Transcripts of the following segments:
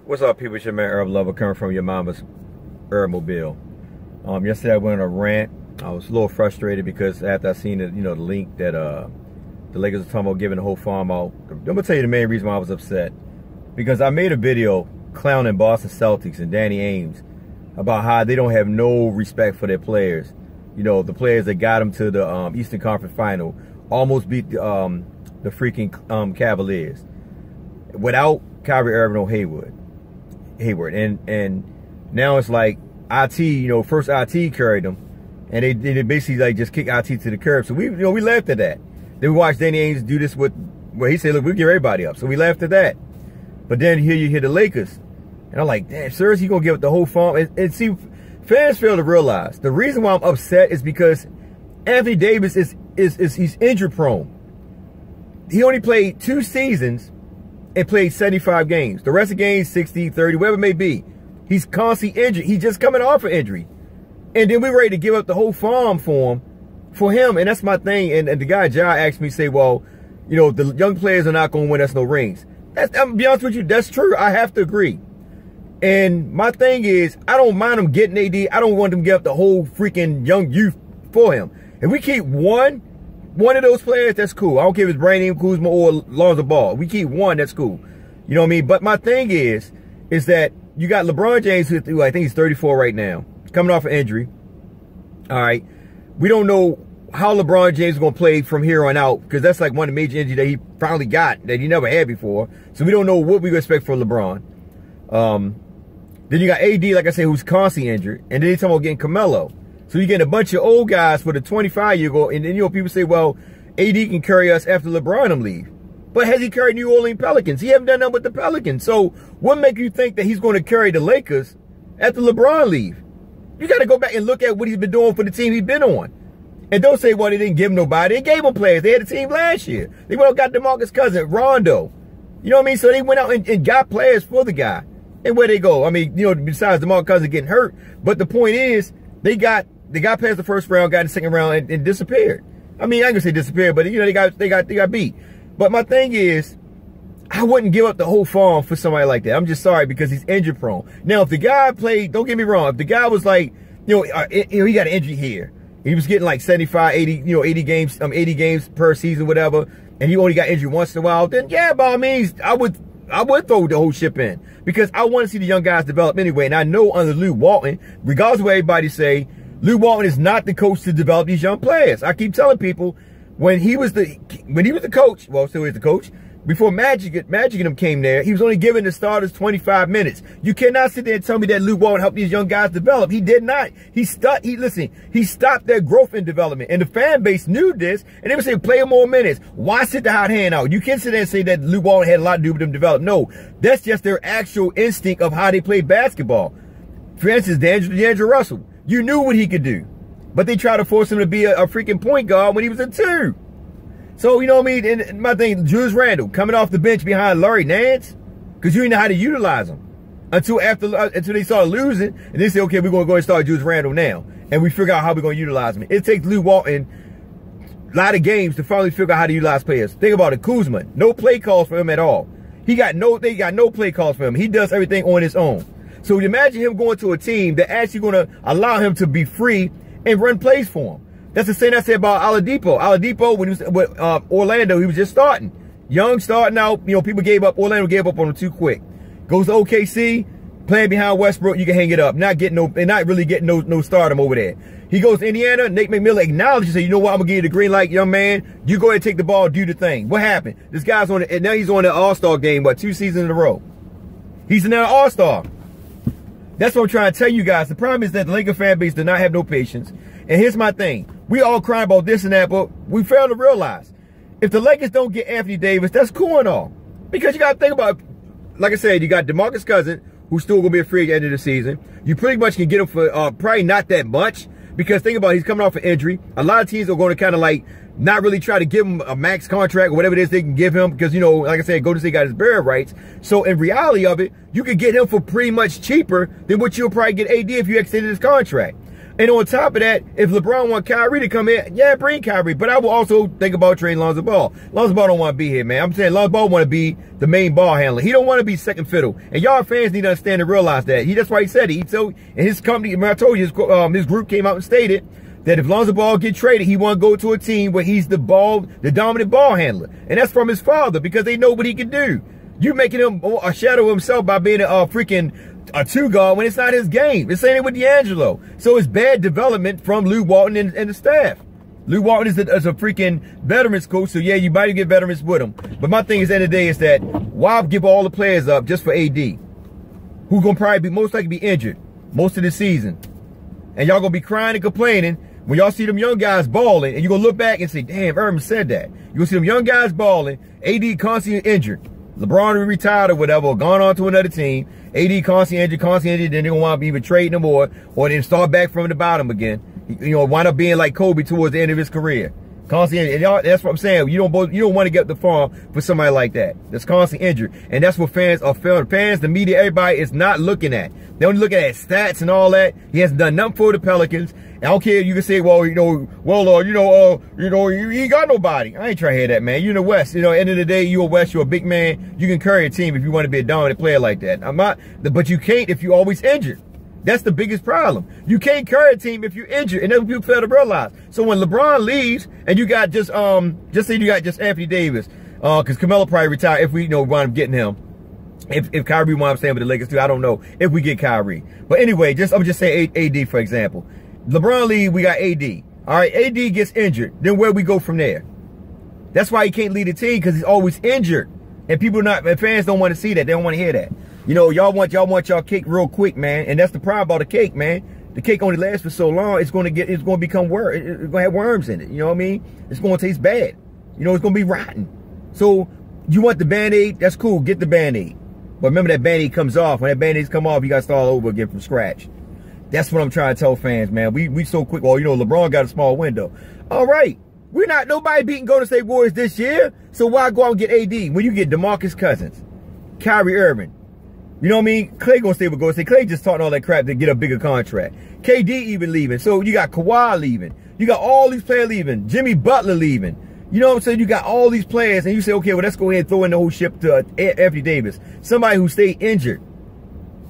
What's up, people? It's your man, Herb Lover, coming from your mama's Herb Mobile. Yesterday I went on a rant. I was a little frustrated because after I seen the link that the Lakers are talking about giving the whole farm out. I'm gonna tell you the main reason why I was upset. Because I made a video clowning Boston Celtics and Danny Ainge about how they don't have no respect for their players. You know, the players that got them to the Eastern Conference Final, almost beat the freaking Cavaliers without Kyrie Irving or Hayward. And now it's like IT, first IT carried them, and they basically like just kick IT to the curb. So we laughed at that. Then we watched Danny Ainge do this with where he said, look, we'll give everybody up. So we laughed at that. But then here you hear the Lakers, and I'm like, damn, seriously, he gonna give up the whole farm? And see, fans fail to realize the reason why I'm upset is because Anthony Davis he's injury prone. He only played 2 seasons and played 75 games. The rest of the games, 60, 30, whatever it may be. He's constantly injured. He's just coming off an injury. And then we're ready to give up the whole farm for him. And that's my thing. And the guy, Jai, asked me, say, well, the young players are not going to win us no rings. I'm going to be honest with you, that's true. I have to agree. And my thing is, I don't mind them getting AD. I don't want them to give up the whole freaking young youth for him. If we keep one of those players, that's cool. I don't care if it's Brandon Kuzma or Lonzo Ball. We keep one, that's cool. You know what I mean? But my thing is that you got LeBron James, who I think he's 34 right now, coming off an injury. All right. We don't know how LeBron James is going to play from here on out, because that's like one of the major injuries that he finally got that he never had before. So we don't know what we expect for LeBron. Then you got AD, like I said, who's constantly injured. And then you're talking about getting Carmelo. So you're getting a bunch of old guys for the 25-year-old. And then, people say, well, AD can carry us after LeBron leave. But has he carried New Orleans Pelicans? He haven't done that with the Pelicans. So what makes you think that he's going to carry the Lakers after LeBron leave? You got to go back and look at what he's been doing for the team he's been on. And don't say, well, they didn't give him nobody. They gave him players. They had a team last year. They went out and got DeMarcus Cousins, Rondo. You know what I mean? So they went out and got players for the guy. And where they go? I mean, besides DeMarcus Cousins getting hurt. But the point is, they got past the first round, got the second round, and disappeared. I mean, I ain't gonna say disappeared, but they got beat. But my thing is, I wouldn't give up the whole farm for somebody like that. I'm just sorry because he's injury prone. Now, if the guy played, don't get me wrong, if the guy was like, he got an injury here, he was getting like 75, 80, 80 games per season, whatever, and he only got injured once in a while, then yeah, by all means, I would throw the whole ship in, because I want to see the young guys develop anyway. And I know under Lou Walton, regardless of what everybody say, Lou Walton is not the coach to develop these young players. I keep telling people, when he was the coach, well, still is the coach, before Magic and them came there, he was only giving the starters 25 minutes. You cannot sit there and tell me that Lou Walton helped these young guys develop. He did not. He stopped their growth and development. And the fan base knew this, and they would say, play more minutes. Why sit the hot hand out? You can't sit there and say that Lou Walton had a lot to do with them develop. No, that's just their actual instinct of how they play basketball. For instance, D'Angelo Russell, you knew what he could do, but they tried to force him to be a freaking point guard when he was a 2. So, you know what I mean? And my thing, Julius Randle coming off the bench behind Larry Nance, because you didn't know how to utilize him until they started losing, and they said, okay, we're going to go and start Julius Randle now, and we figure out how we're going to utilize him. It takes Lou Walton a lot of games to finally figure out how to utilize players. Think about it, Kuzma, no play calls for him at all. They got no play calls for him. He does everything on his own. So imagine him going to a team that actually going to allow him to be free and run plays for him. That's the same I said about Oladipo. Oladipo, when he was with Orlando, he was just starting. Young, starting out. People gave up. Orlando gave up on him too quick. Goes to OKC, playing behind Westbrook, you can hang it up. Not really getting no stardom over there. He goes to Indiana, Nate McMillan acknowledges, say, you know what, I'm going to give you the green light, young man. You go ahead and take the ball, do the thing. What happened? This guy's now he's on the All-Star game, 2 seasons in a row. He's now an All-Star. That's what I'm trying to tell you guys. The problem is that the Lakers fan base does not have no patience. And here's my thing. We all crying about this and that, but we fail to realize, if the Lakers don't get Anthony Davis, that's cool and all. Because you got to think about, like I said, you got DeMarcus Cousins, who's still going to be a free agent at the end of the season. You pretty much can get him for probably not that much, because think about it, he's coming off an injury. A lot of teams are going to kind of like not really try to give him a max contract or whatever it is they can give him, because, like I said, Golden State got his bird rights. So in reality of it, you could get him for pretty much cheaper than what you'll probably get AD if you extended his contract. And on top of that, if LeBron want Kyrie to come in, yeah, bring Kyrie. But I will also think about trading Lonzo Ball. Lonzo Ball don't want to be here, man. I'm saying Lonzo Ball want to be the main ball handler. He don't want to be second fiddle. And y'all fans need to understand and realize that. That's why he said it. And his company, I told you, his group came out and stated that if Lonzo Ball get traded, he want to go to a team where he's the dominant ball handler. And that's from his father, because they know what he can do. You making him a shadow of himself by being a two guard when it's not his game. It's same with D'Angelo. So it's bad development from Lou Walton and the staff. Lou Walton is a freaking veterans coach, so yeah, you might get veterans with him. But my thing is, at the end of the day, is that why give all the players up just for AD, who's gonna probably be most likely be injured most of the season, and y'all gonna be crying and complaining when y'all see them young guys balling, and you're gonna look back and say, damn, Irving said that. You're gonna see them young guys balling, AD constantly injured. LeBron retired or whatever, or gone on to another team. AD constantly injured, then they're gonna want to even trade no more, or then start back from the bottom again. You know, wind up being like Kobe towards the end of his career. Constantly, and y'all, that's what I'm saying. You don't want to get the farm for somebody like that that's constantly injured, and that's what fans are feeling. Fans, the media, everybody is not looking at. They're only looking at stats and all that. He hasn't done nothing for the Pelicans. I don't care. You can say, well, you ain't got nobody. I ain't trying to hear that, man. You in the West. You know, at the end of the day, you a West. You're a big man. You can carry a team if you want to be a dominant player like that. But you can't if you're always injured. That's the biggest problem. You can't carry a team if you're injured, and that's what people fail to realize. So when LeBron leaves, and you got just say you got just Anthony Davis, because Carmelo probably retired if we wind up getting him. If Kyrie winds up staying with the Lakers too, I don't know if we get Kyrie. But anyway, I'm just saying AD for example. LeBron leave, we got AD. All right, AD gets injured. Then where we go from there? That's why he can't lead the team, because he's always injured. And fans don't want to see that. They don't want to hear that. You know, y'all want y'all cake real quick, man. And that's the problem about the cake, man. The cake only lasts for so long. It's going to become worse. It's going to have worms in it. You know what I mean? It's going to taste bad. You know, it's going to be rotten. So you want the Band-Aid? That's cool. Get the Band-Aid. But remember, that Band-Aid comes off. When that Band-Aid's come off, you got to start all over again from scratch. That's what I'm trying to tell fans, man. We so quick. Well, you know, LeBron got a small window. All right. Nobody beating Golden State Warriors this year. So why go out and get AD when you get DeMarcus Cousins, Kyrie Irving? You know what I mean? Clay gonna stay with Golden State. Clay just talking all that crap to get a bigger contract. KD even leaving. So you got Kawhi leaving. You got all these players leaving. Jimmy Butler leaving. You know what I'm saying? You got all these players, and you say, okay, well, let's go ahead and throw in the whole ship to Anthony Davis. Somebody who stayed injured.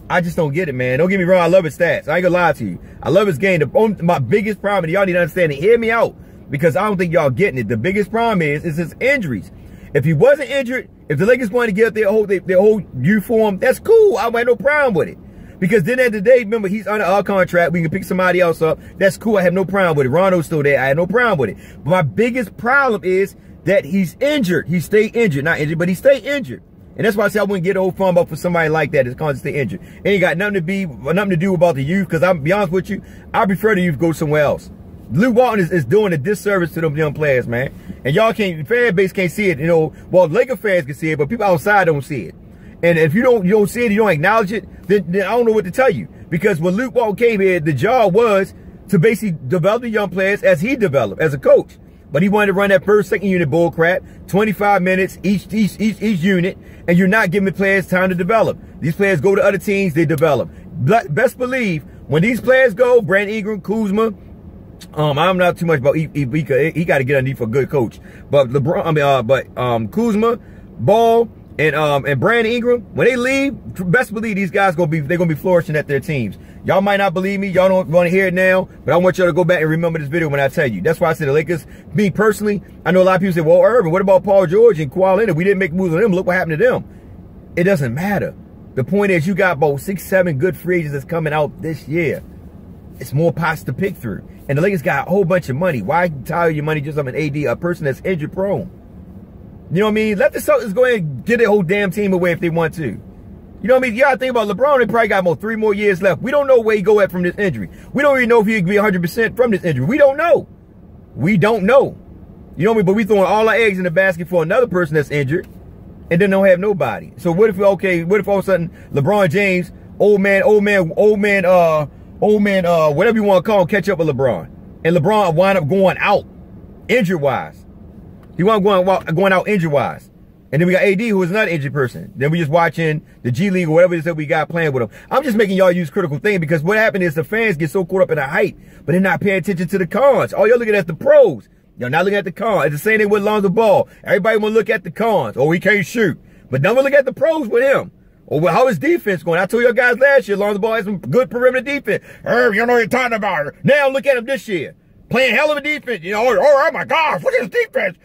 I just don't get it, man. Don't get me wrong. I love his stats. I ain't gonna lie to you. I love his game. My biggest problem, and y'all need to understand it. Hear me out, because I don't think y'all getting it. The biggest problem is his injuries. If he wasn't injured, if the Lakers wanted to get their whole youth form, that's cool. I have no problem with it. Because then at the end of the day, remember, he's under our contract. We can pick somebody else up. That's cool. I have no problem with it. Rondo's still there. I have no problem with it. But my biggest problem is that he's injured. He stayed injured. Not injured, but he stayed injured. And that's why I say I wouldn't get a whole farm up for somebody like that that's constantly stay injured. Ain't got nothing to do about the youth, because I'll be honest with you, I prefer the youth go somewhere else. Lou Walton is doing a disservice to them young players, man. And y'all can't, the fan base can't see it, you know. Well, Laker fans can see it, but people outside don't see it. And if you don't see it, you don't acknowledge it, then I don't know what to tell you. Because when Luke Walton came here, the job was to basically develop the young players as he developed as a coach. But he wanted to run that first, second unit bull crap, 25 minutes each unit, and you're not giving the players time to develop. These players go to other teams, they develop. Best believe, when these players go, Brandon Ingram, Kuzma, I'm not too much about Ibaka. He got to get underneath for a good coach. But Kuzma, Ball, and Brandon Ingram, when they leave, best believe these guys they're gonna be flourishing at their teams. Y'all might not believe me, y'all don't want to hear it now, but I want y'all to go back and remember this video when I tell you. That's why I said the Lakers, me personally, I know a lot of people say, well, Irving, what about Paul George and Kawhi Leonard? We didn't make moves on them. Look what happened to them. It doesn't matter. The point is, you got about 6, 7 good free agents that's coming out this year. It's more pots to pick through. And the Lakers got a whole bunch of money. Why tire your money just on an AD, a person that's injury prone? You know what I mean? Let the Celtics go ahead and get their whole damn team away if they want to. You know what I mean? You gotta think about LeBron. They probably got about 3 more years left. We don't know where he go at from this injury. We don't even know if he could be 100% from this injury. We don't know. We don't know. You know what I mean? But we throwing all our eggs in the basket for another person that's injured, and then don't have nobody. So what if all of a sudden LeBron James, old man, whatever you want to call him, catch up with LeBron, and LeBron wind up going out injury wise. He wound up going out injury wise. And then we got AD, who is not an injured person. Then we just watching the G League or whatever it is that we got playing with them. I'm just making y'all use critical thinking, because what happened is the fans get so caught up in the hype, but they're not paying attention to the cons. All y'all looking at the pros. Y'all not looking at the cons. It's the same thing with Lonzo Ball. Everybody want to look at the cons. Oh, he can't shoot. But don't look at the pros with him. Or how his defense going. I told y'all guys last year, Lonzo Ball has some good perimeter defense. You know what you're talking about. Now look at him this year. Playing hell of a defense, you know. Oh my gosh, look at his defense.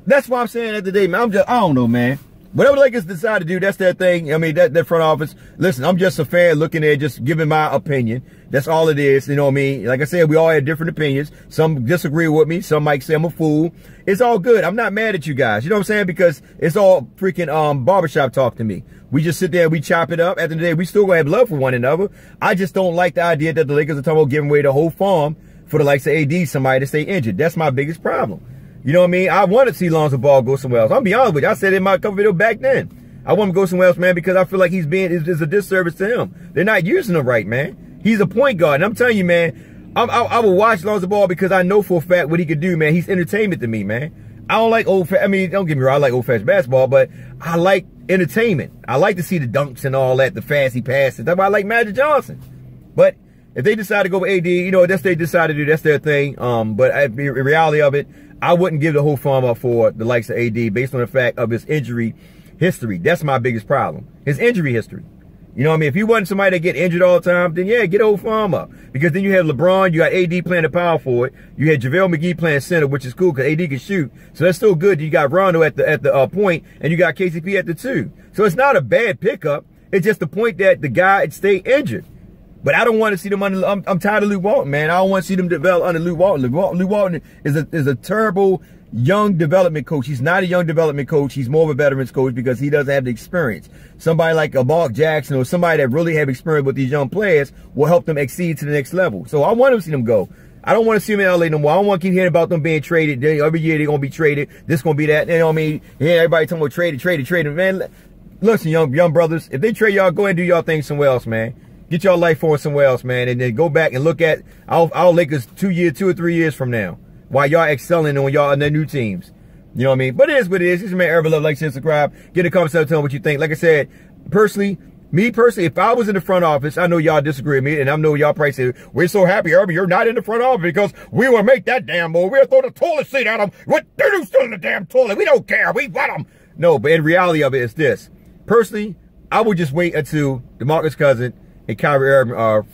That's why I'm saying at the day, man. I don't know, man. Whatever the Lakers decide to do, that's their thing. I mean, that front office. Listen, I'm just a fan looking at, just giving my opinion. That's all it is. You know what I mean? Like I said, we all have different opinions. Some disagree with me. Some might say I'm a fool. It's all good. I'm not mad at you guys. You know what I'm saying? Because it's all freaking barbershop talk to me. We just sit there and we chop it up. At the end of the day, we still gonna have love for one another. I just don't like the idea that the Lakers are talking about giving away the whole farm for the likes of AD, somebody to stay injured. That's my biggest problem. You know what I mean? I want to see Lonzo Ball go somewhere else. I'll be honest with you. I said it in my cover video back then. I want him to go somewhere else, man, because I feel like it's a disservice to him. They're not using him right, man. He's a point guard. And I'm telling you, man, I will watch Lonzo Ball because I know for a fact what he could do, man. He's entertainment to me, man. I don't like I mean, don't get me wrong, I like old-fashioned basketball, but I like entertainment. I like to see the dunks and all that, the fancy passes. That's why I like Magic Johnson. But if they decide to go with AD, you know, that's what they decide to do. That's their thing. But the reality of it, I wouldn't give the whole farm up for the likes of AD based on the fact of his injury history. That's my biggest problem. His injury history. You know what I mean? If he wasn't somebody that get injured all the time, then yeah, get the whole farm up. Because then you have LeBron, you got AD playing the power forward. You had JaVale McGee playing center, which is cool because AD can shoot. So that's still good. You got Rondo at the point, and you got KCP at the 2. So it's not a bad pickup. It's just the point that the guy stay injured. But I don't want to see them under. I'm tired of Luke Walton, man. I don't want to see them develop under Luke Walton. Luke Walton is a terrible young development coach. He's not a young development coach. He's more of a veterans coach because he doesn't have the experience. Somebody like a Mark Jackson or somebody that really have experience with these young players will help them exceed to the next level. So I want to see them go. I don't want to see them in LA no more. I don't want to keep hearing about them being traded. Every year they're going to be traded. This going to be that. You know what I mean? Yeah, everybody talking about traded. Man, listen, young brothers, if they trade y'all, go ahead and do y'all thing somewhere else, man. Get y'all life forward somewhere else, man, and then go back and look at our Lakers 2 or 3 years from now while y'all excelling on y'all and their new teams. You know what I mean? But it is what it is. This is man Irving. Love, like, share, subscribe. Get a comment, tell me what you think. Like I said, me personally, if I was in the front office, I know y'all disagree with me, and I know y'all probably say, we're so happy, Irving, you're not in the front office because we will make that damn move. We'll throw the toilet seat at them. What? They're still in the damn toilet. We don't care. We want them. No, but in reality of it is this. Personally, I would just wait until DeMarcus Cousins and Kyrie Irving are,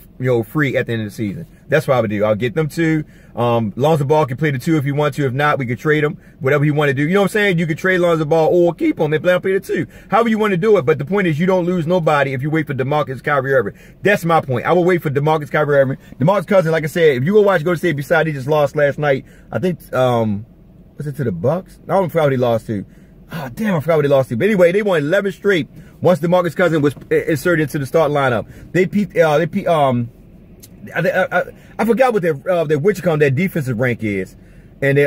free at the end of the season. That's what I would do. I'll get them 2. Lonzo Ball can play the 2 if you want to. If not, we could trade him. Whatever you want to do. You know what I'm saying? You could trade Lonzo Ball or keep him and play the 2. However you want to do it. But the point is you don't lose nobody if you wait for DeMarcus, Kyrie Irving. That's my point. I will wait for DeMarcus, Kyrie Irving. DeMarcus Cousins, like I said, if you go watch Golden State beside, he just lost last night. I think, was it to the Bucks? I don't forget what he lost to. Ah, damn, I forgot what they lost to. But anyway, they won 11 straight once DeMarcus Cousins was inserted into the start lineup. I forgot what their defensive rank is, and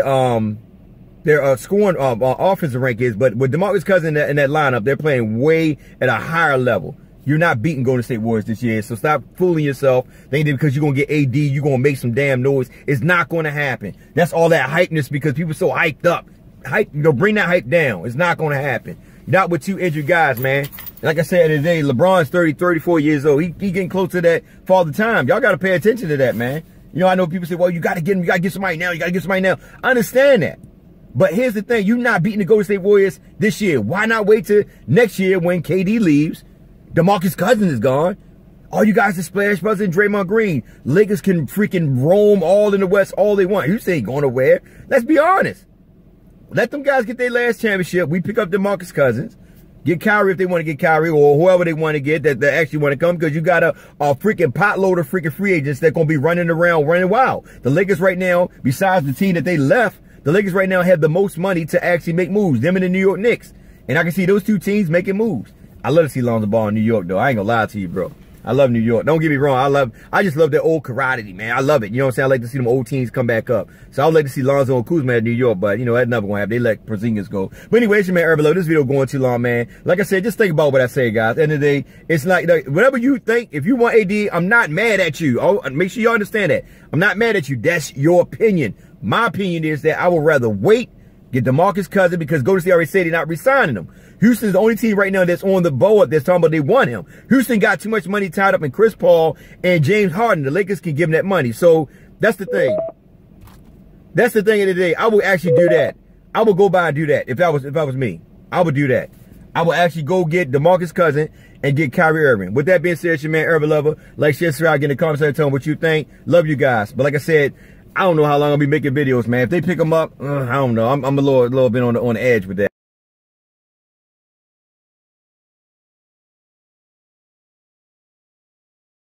their scoring offensive rank is. But with DeMarcus Cousins in that lineup, they're playing way at a higher level. You're not beating Golden State Warriors this year, so stop fooling yourself. Thinking because you're gonna get AD, you're gonna make some damn noise. It's not gonna happen. That's all that hypeness because people are so hyped up. Bring that hype down. It's not going to happen. Not with 2 injured guys, man. Like I said today, LeBron's 34 years old. He getting close to that father time. Y'all got to pay attention to that, man. You know, I know people say, well, you got to get him. You got to get somebody now. You got to get somebody now. I understand that. But here's the thing. You're not beating the Golden State Warriors this year. Why not wait till next year when KD leaves? DeMarcus Cousins is gone. All you guys are Splash Brothers and Draymond Green. Lakers can freaking roam all in the West all they want. You say going nowhere. Let's be honest. Let them guys get their last championship. We pick up DeMarcus Cousins. Get Kyrie if they want to get Kyrie or whoever they want to get that actually want to come because you got a freaking potload of freaking free agents that going to be running around, running wild. The Lakers right now, besides the team that they left, the Lakers right now have the most money to actually make moves. Them and the New York Knicks. And I can see those 2 teams making moves. I love to see Lonzo Ball in New York, though. I ain't going to lie to you, bro. I love New York. Don't get me wrong. I just love that old karate, man. I love it. You know what I'm saying? I like to see them old teams come back up. So I would like to see Lonzo and Kuzma at New York, but you know, that's never going to happen. They let Porzingis go. But anyway, it's your man Irving. This video going too long, man. Like I said, just think about what I say, guys. At the end of the day, it's like, whatever you think, if you want AD, I'm not mad at you. Oh, make sure you understand that. I'm not mad at you. That's your opinion. My opinion is that I would rather wait Get DeMarcus Cousins, because Golden State already said they're not re-signing him. Houston's the only team right now that's on the board that's talking about they want him. Houston got too much money tied up in Chris Paul and James Harden. The Lakers can give him that money. So that's the thing. That's the thing of the day. I would actually do that. I would go by and do that if that was me. I would do that. I would actually go get DeMarcus Cousins and get Kyrie Irving. With that being said, it's your man Irving Lover. Like, share, subscribe, get in the comments, tell me what you think. Love you guys. But like I said, I don't know how long I'll be making videos, man. If they pick them up, I don't know. I'm a little bit on the edge with that.